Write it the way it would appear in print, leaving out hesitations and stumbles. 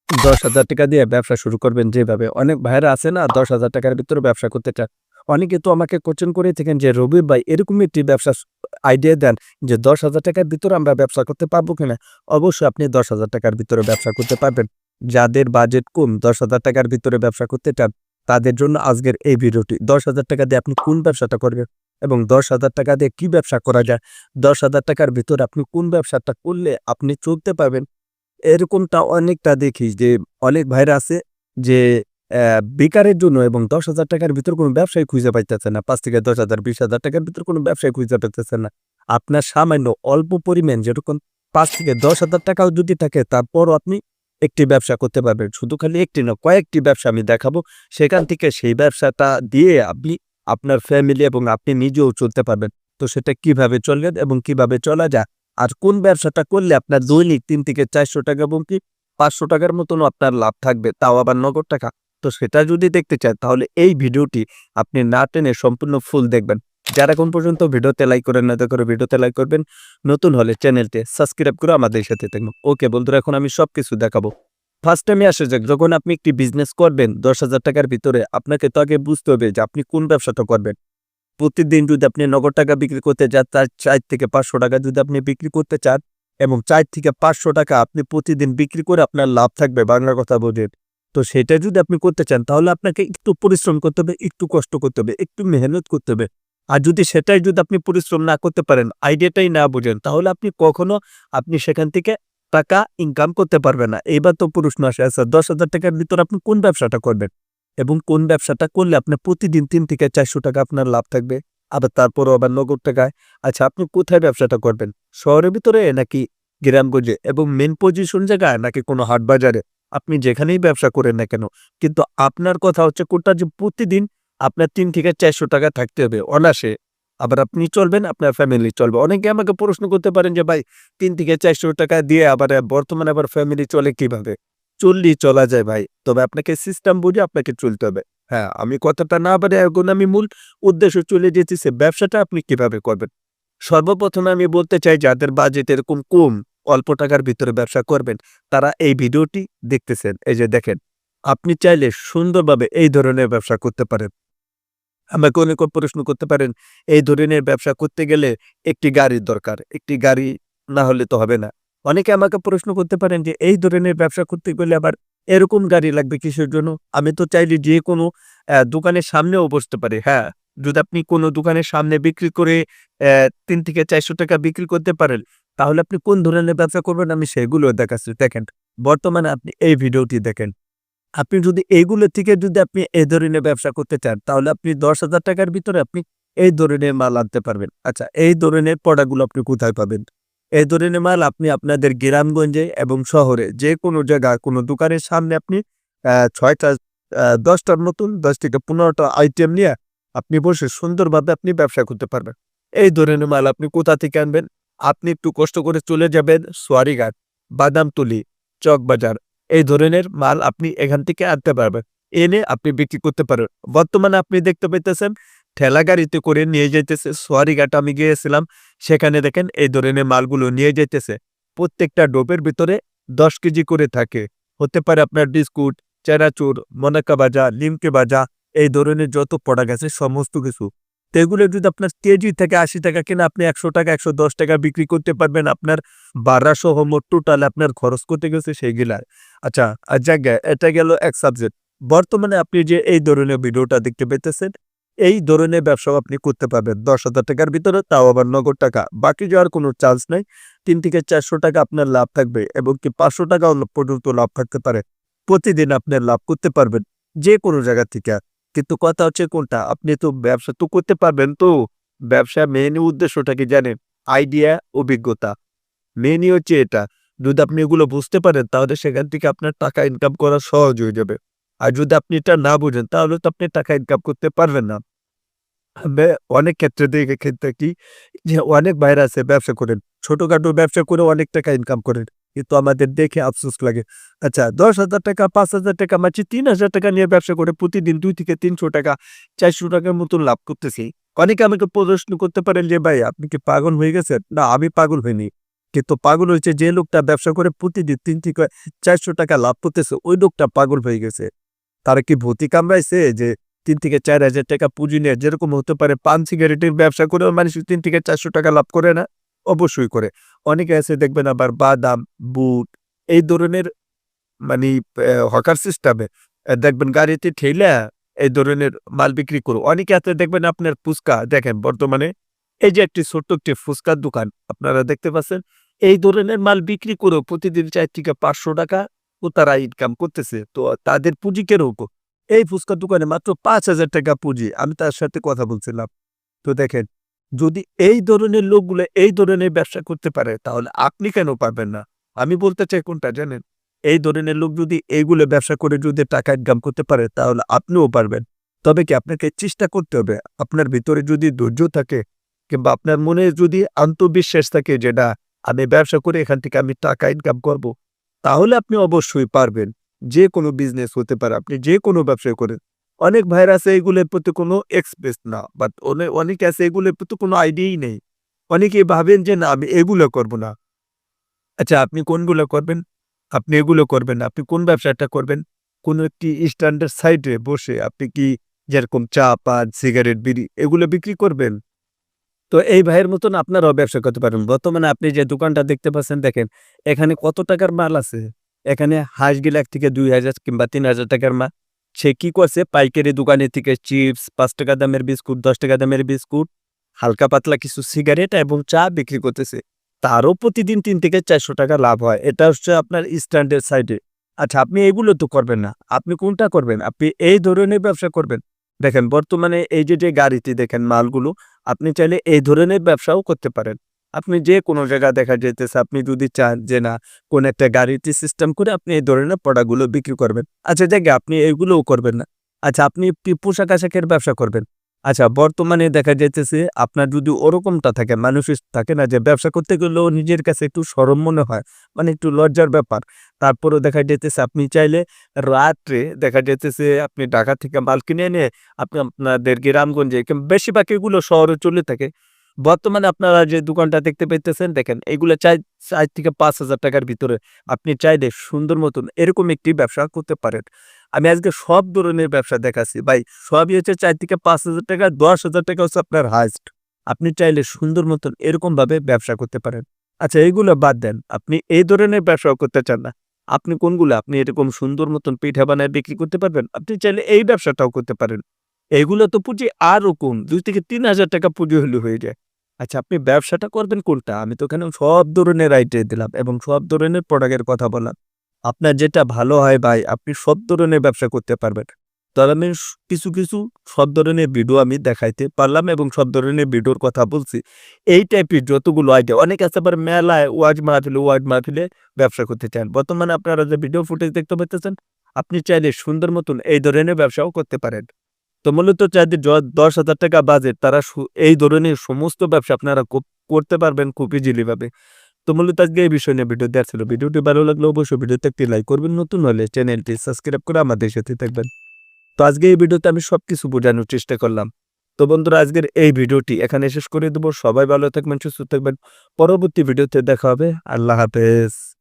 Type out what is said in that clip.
৳১০,০০০ দিয়ে ব্যবসা শুরু করবেন যেভাবে। অনেক ভাইয়েরা আছে না ৳১০,০০০ র ভিতরে ব্যবসা করতে চান। অনেকে তো আমাকে কোয়েশ্চেন করে থাকেন যে, "রবিউল ভাই এরকম একটি ব্যবসা আইডিয়া দেন যে ৳১০,০০০ র ভিতরে আমরা ব্যবসা করতে পারবো কিনা?" অবশ্যই আপনি ৳১০,০০০ র ভিতরে ব্যবসা করতে পারবেন। যাদের বাজেট কম ৳১০,০০০ র ভিতরে ব্যবসা করতে চান, তাদের জন্য আজকের এই ভিডিওটি। ৳১০,০০০ দিয়ে আপনি কোন ব্যবসাটা করবেন এবং ৳১০,০০০ দিয়ে কি ব্যবসা করা যায়? ৳১০,০০০ র ভিতরে আপনি কোন ব্যবসাটা করলে আপনি চলতে পারবেন? এরকমটা অনেকটা দেখি যে অনেক ভাইরা আছে যে বেকারের জন্য এবং ৳১০,০০০ র ভিতর কোনো ব্যবসাই খুঁজে পাইতেছে না। ৫ থেকে ১০,০০০, ৳২০,০০০ র ভিতর কোনো ব্যবসাই খুঁজে পাইতেছে না। আপনার সামান্য অল্প পরিমাণ যেরকম ৫ থেকে ১০,০০০ ও যদি থাকে তারপরও আপনি একটি ব্যবসা করতে পারবেন। শুধু খালি একটি না কয়েকটি ব্যবসা আমি দেখাবো। সেখান থেকে সেই ব্যবসাটা দিয়ে আপনি আপনার ফ্যামিলি এবং আপনি নিজেও চলতে পারবেন। তো সেটা কিভাবে চলবেন এবং কিভাবে চলা যায়? আর কোন ব্যবসাটা করলে আপনার দৈনিক ৳৩ থেকে ৳৪০০ এবং কি ৳৫০০ র মতনও আপনার লাভ থাকবে, তাও আবার নগদ টাকা। তো সেটা যদি দেখতে চান তাহলে এই ভিডিওটি আপনি না টেনে সম্পূর্ণ ফুল দেখবেন। যারা এখন পর্যন্ত ভিডিওতে লাইক করেন না, দয়া করে ভিডিওতে লাইক করবেন। নতুন হলে চ্যানেলটি সাবস্ক্রাইব করে আমাদের সাথে থাকবেন। ওকে বন্ধুরা, এখন আমি সবকিছু দেখাবো। ফার্স্ট টাইমে আসা যাক, যখন আপনি একটি বিজনেস করবেন ৳১০,০০০ র ভিতরে আপনাকে তো আগে বুঝতে হবে যে আপনি কোন ব্যবসাটা করবেন। প্রতিদিন যদি আপনি নগদ টাকা বিক্রি করতে চান, তার ৳৪ থেকে ৳৫০০ যদি আপনি বিক্রি করতে চান এবং ৳৪ থেকে ৳৫০০ আপনি প্রতিদিন বিক্রি করে আপনার লাভ থাকবে, বাংলা কথা বোঝেন। তো সেটা যদি আপনি করতে চান তাহলে আপনাকে একটু পরিশ্রম করতে হবে, একটু কষ্ট করতে হবে, একটু মেহনত করতে হবে। আর সেটাই যদি আপনি পরিশ্রম না করতে পারেন, আইডিয়াটাই না বুঝেন, তাহলে আপনি কখনো সেখান থেকে টাকা ইনকাম করতে পারবেন না। এইবার তো প্রশ্ন আসে, আচ্ছা ৳১০,০০০ র ভিতরে আপনি কোন ব্যবসাটা করবেন? এবং কোন ব্যবসাটা করলে আপনার প্রতিদিন ৳৩ থেকে ৳৪০০ আপনার লাভ থাকবে। আবার তারপরও আবার নগদ টাকায়। আচ্ছা আপনি কোথায় ব্যবসাটা করবেন? শহরের ভিতরে নাকি গ্রামগঞ্জে? এবং মেইন পজিশন জায়গায় নাকি কোনো হাট বাজারে? আপনি যেখানেই ব্যবসা করেন না কেন। কিন্তু আপনার কথা হচ্ছে কোনটা যে প্রতিদিন আপনার ৳৩ থেকে ৳৪০০ থাকতে হবে অনায়াসে। আবার আপনি চলবেন, আপনার ফ্যামিলি চলবে। অনেকে আমাকে প্রশ্ন করতে পারেন যে ভাই ৳৩ থেকে ৳৪০০ দিয়ে আবার বর্তমানে আবার ফ্যামিলি চলে কিভাবে? চললেই চলা যায় ভাই। তবে আপনাকে সিস্টেম বুঝে আপনাকে চলতে হবে। হ্যাঁ, আমি কথাটা না বাড়িয়ে এখন আমি মূল উদ্দেশ্যে চলে যেতেছি, ব্যবসাটা আপনি কিভাবে করবেন। সর্বপ্রথমে আমি বলতে চাই যাদের বাজেট এরকম কম, অল্প টাকার ভিতরে ব্যবসা করবেন, তারা এই ভিডিওটি দেখতেছেন। এই যে দেখেন, আপনি চাইলে সুন্দরভাবে এই ধরনের ব্যবসা করতে পারেন। আমাকে অনেকে প্রশ্ন করতে পারেন, এই ধরনের ব্যবসা করতে গেলে একটি গাড়ির দরকার। একটি গাড়ি না হলে তো হবে না। অনেকে আমাকে প্রশ্ন করতে পারেন যে এই ধরনের ব্যবসা করতে গেলে আবার এরকম গাড়ি লাগবে কিসের জন্য? আমি তো চাইলে যেকোনো দোকানের সামনেও বসতে পারি। হ্যাঁ, যদি আপনি কোনো দোকানের সামনে বিক্রি করে ৳৩ থেকে ৳৪০০ বিক্রি করতে পারেন, তাহলে আপনি কোন ধরনের ব্যবসা করবেন আমি সেগুলো দেখাচ্ছি। দেখেন, বর্তমানে আপনি এই ভিডিওটি দেখেন। আপনি যদি এইগুলো থেকে যদি আপনি এই ধরনের ব্যবসা করতে চান, তাহলে আপনি ৳১০,০০০ র ভিতরে আপনি এই ধরনের মাল আনতে পারবেন। আচ্ছা, এই ধরনের প্রোডাক্ট গুলো আপনি কোথায় পাবেন? এই ধরনের মাল আপনি আপনাদের গ্রামগঞ্জে এবং শহরে যেকোনো জায়গায় কোনো দোকানের সামনে আপনি ৬ টা ১০ টার মতন ১০ থেকে ১৫ টা আইটেম নিয়ে আপনি বসে সুন্দরভাবে আপনি ব্যবসা করতে পারবেন। এই ধরনের মাল আপনি কোথা থেকে আনবেন? আপনি একটু কষ্ট করে চলে যাবেন সোয়ারিঘাট, বাদামতলী, চকবাজার। এই ধরনের মাল আপনি এখান থেকে আনতে পারবেন। এনে আপনি বিক্রি করতে পারেন। বর্তমানে আপনি দেখতে পাইতেছেন ঠেলা গাড়িতে করে নিয়ে যাইতেছে। সোয়ারিঘাট আমি গিয়েছিলাম। সেখানে দেখেন এই ধরনের মালগুলো নিয়ে যাইতেছে। প্রত্যেকটা ডোবের ভিতরে ১০ কেজি করে থাকে। হতে পারে আপনার বিস্কুট, চানাচুর, মনাকা ভাজা, নিমকি ভাজা, এই ধরনের যত প্রোডাক্ট আছে সমস্ত কিছু। তো এগুলো যদি আপনার কেজি থেকে ৳৮০ কিনা আপনি ৳১০০, ৳১১০ বিক্রি করতে পারবেন। আপনার ভাড়া সহ মোট টোটাল আপনার খরচ করতে গেছে সেইগুলার। আচ্ছা, যাকগে এটা গেল এক সাবজেক্ট। বর্তমানে আপনি যে এই ধরনের ভিডিওটা দেখতে পাইতেছেন, এই ধরনের ব্যবসাও আপনি করতে পারবেন ৳১০,০০০ র ভিতরে, তাও আবার নগদ টাকা। বাকি যাওয়ার কোনো চান্স নাই। ৳৩ থেকে ৳৪০০ আপনার লাভ থাকবে এবং কি ৳৫০০ পর্যন্ত লাভ থাকতে পারে। প্রতিদিন আপনার লাভ করতে পারবেন যেকোনো জায়গা থেকে। কিন্তু কথা হচ্ছে কোনটা? আপনি তো ব্যবসা তো করতে পারবেন তো। ব্যবসার মেইন উদ্দেশ্যটা কি জানেন? আইডিয়া, অভিজ্ঞতা। মেইনই হচ্ছে এটা। যদি আপনি এগুলো বুঝতে পারেন তাহলে সেখান থেকে আপনার টাকা ইনকাম করা সহজ হয়ে যাবে। আর যদি আপনি এটা না বুঝেন তাহলে তো আপনি টাকা ইনকাম করতে পারবেন না। বে অনেক ক্ষেত্রে দেখে ক্ষেত্রে কি যে অনেক ভাইরা আছে ব্যবসা করেন। ছোটখাটো ব্যবসা করে অনেক টাকা ইনকাম করেন। কিন্তু আমাদের দেখে আফসোস লাগে। আচ্ছা ৳১০,০০০, ৳৫,০০০ মাঝে ৳৩,০০০ নিয়ে ব্যবসা করে প্রতিদিন ৳২ থেকে ৳৩০০, ৳৪০০ র মতন লাভ করতেছি। অনেকে আমাকে প্রশ্ন করতে পারেন যে, "ভাই আপনি কি পাগল হয়ে গেছেন?" না, আমি পাগল হইনি। কিন্তু পাগল হয়েছে যে লোকটা ব্যবসা করে প্রতিদিন ৩ থেকে ৪০০ টাকা লাভ করতেছে, ওই লোকটা পাগল হয়ে গেছে। তারা কি ভূতি কামড়াইছে যে ৩ থেকে ৪,০০০ টাকা পুঁজি নিয়ে যেরকম হতে পারে পান সিগারেটের ব্যবসা করেও মানুষ ৩ থেকে ৪০০ টাকা লাভ করে না? অবশ্যই করে। অনেকে আছে দেখবেন আবার বাদাম, বুট এই ধরনের মানি হকার সিস্টেমে দেখবেন গাড়িতে ঠেইলা এই ধরনের মাল বিক্রি করো। অনেকে আছে দেখবেন আপনার ফুচকা দেখেন বর্তমানে এই যে একটি ছোট্ট একটি ফুচকার দোকান আপনারা দেখতে পাচ্ছেন। এই ধরনের মাল বিক্রি করেও প্রতিদিন ৪ থেকে ৫০০ টাকা ও তারা ইনকাম করতেছে। তো তাদের পুঁজি কিরকম? এই ফুচকার দোকানে মাত্র ৫,০০০ টাকা পুঁজি। আমি তার সাথে কথা বলছিলাম। তো দেখেন, যদি এই ধরনের লোকগুলো এই ধরনের ব্যবসা করতে পারে তাহলে আপনি কেন পারবেন না? আমি বলতে চাই কোনটা জানেন? এই ধরনের লোক যদি এইগুলো ব্যবসা করে যদি টাকা ইনকাম করতে পারে তাহলে আপনিও পারবেন। তবে কি আপনাকে চেষ্টা করতে হবে। আপনার ভিতরে যদি ধৈর্য থাকে কিংবা আপনার মনে যদি আত্মবিশ্বাস থাকে যে না আমি ব্যবসা করে এখান থেকে আমি টাকা ইনকাম করব, তাহলে আপনি অবশ্যই পারবেন। যে কোনো বিজনেস হতে পারে, আপনি যে কোনো ব্যবসা করেন। অনেক ভাইরা আছে এগুলোর প্রতি কোনো এক্সপ্রেস না। বাট অনেকে আছে এগুলোর প্রতি কোনো আইডিয়াই নেই। অনেকেই ভাবেন যে না আমি এগুলো করব না। আচ্ছা আপনি কোনগুলো করবেন? আপনি এগুলো করবেন না। আপনি কোন ব্যবসাটা করবেন? কোন একটি স্ট্যান্ডার্ড সাইডে বসে আপনি কি যেরকম চা, পান, সিগারেট, বিড়ি এগুলো বিক্রি করবেন? তো এই ভাইয়ের মতন আপনারাও ব্যবসা করতে পারেন। বর্তমানে আপনি যে দোকানটা দেখতে পাচ্ছেন দেখেন, এখানে কত টাকার মাল আছে? এখানে হাঁস গেলে ১ থেকে ২,০০০ কিংবা ৩,০০০ টাকার মাল। সে কি করছে? পাইকারি দোকানের থেকে চিপস, ৳৫ দামের বিস্কুট, ৳১০ দামের বিস্কুট, হালকা পাতলা কিছু সিগারেট এবং চা বিক্রি করতেছে। তারও প্রতিদিন ৩ থেকে ৪০০ টাকা লাভ হয়। এটা হচ্ছে আপনার স্ট্যান্ডার্ড সাইডে। আচ্ছা আপনি এগুলো তো করবেন না। আপনি কোনটা করবেন? আপনি এই ধরনের ব্যবসা করবেন। দেখেন বর্তমানে এই যে গাড়িতে দেখেন মালগুলো আপনি চাইলে এই ধরনের ব্যবসাও করতে পারেন। আপনি যে কোনো জায়গায় দেখা যাইতেছে আপনি যদি চান যে না কোন একটা গাড়িতে সিস্টেম করে আপনি এই ধরনের প্রোডাক্টগুলো বিক্রি করবেন। আচ্ছা যাক গে আপনি এগুলোও করবেন না। আচ্ছা আপনি পোশাক-আশাকের ব্যবসা করবেন। আচ্ছা বর্তমানে দেখা যাইতেছে আপনার যদি ওরকমটা থাকে মানুষের থাকে না যে ব্যবসা করতে গেলেও নিজের কাছে একটু শরম মনে হয়। মানে একটু লজ্জার ব্যাপার। তারপরেও দেখা যাইতেছে আপনি চাইলে রাত্রে দেখা যাইতেছে আপনি ঢাকা থেকে মাল কিনে এনে আপনি আপনাদের গ্রামগঞ্জে বেশিরভাগ এগুলো শহরে চলে থাকে। বর্তমানে আপনারা যে দোকানটা দেখতে পাইতেছেন দেখেন এগুলো ৪ থেকে ৫,০০০ টাকার ভিতরে আপনি চাইলে সুন্দর মতন এরকম একটি ব্যবসা করতে পারেন। আমি আজকে সব ধরনের ব্যবসা দেখাচ্ছি ভাই। সবই হচ্ছে ৪ থেকে ৫,০০০ টাকা, ১০,০০০ টাকা হচ্ছে আপনার হাইয়েস্ট। আপনি চাইলে সুন্দর মতন এরকমভাবে ব্যবসা করতে পারেন। আচ্ছা এইগুলো বাদ দেন। আপনি এই ধরনের ব্যবসাও করতে চান না। আপনি কোনগুলা? আপনি এরকম সুন্দর মতন পিঠা বানায় বিক্রি করতে পারবেন। আপনি চাইলে এই ব্যবসাটাও করতে পারেন। এগুলো তো পুঁজি আরও কম। ২ থেকে ৩,০০০ টাকা পুঁজি হলে হয়ে যায়। আচ্ছা আপনি ব্যবসাটা করবেন কোনটা? আমি তো এখানে সব ধরনের আইডিয়া দিলাম এবং সব ধরনের প্রোডাক্টের কথা বললাম। আপনার যেটা ভালো হয় ভাই আপনি সব ধরনের ব্যবসা করতে পারবেন। তবে আমি কিছু সব ধরনের ভিডিও আমি দেখাইতে পারলাম এবং সব ধরনের ভিডিওর কথা বলছি। এই টাইপের যতগুলো আইডিয়া অনেক আছে আবার মেলায় ওয়াজ মাহফিলে ব্যবসা করতে চান। বর্তমানে আপনারা যে ভিডিও ফুটেজ দেখতে পাইতেছেন, আপনি চাইলে সুন্দর মতন এই ধরনের ব্যবসাও করতে পারেন। তো মূলত যাদের ৳১০,০০০ টাকা বাজেট তারা এই ধরনের সমস্ত ব্যবসা আপনারা করতে পারবেন খুব ইজিলি ভাবে। তো মূলত আজকে এই বিষয় নিয়ে ভিডিও দেওয়া ছিল। ভিডিওটি ভালো লাগলে অবশ্যই ভিডিওতে একটি লাইক করবেন। নতুন হলে চ্যানেলটি সাবস্ক্রাইব করে আমাদের সাথে থাকবেন। তো আজকে এই ভিডিওতে আমি সবকিছু বোঝানোর চেষ্টা করলাম। তো বন্ধুরা আজকের এই ভিডিওটি এখানে শেষ করে দেব। সবাই ভালো থাকবেন, সুস্থ থাকবেন। পরবর্তী ভিডিওতে দেখা হবে। আল্লাহ হাফেজ।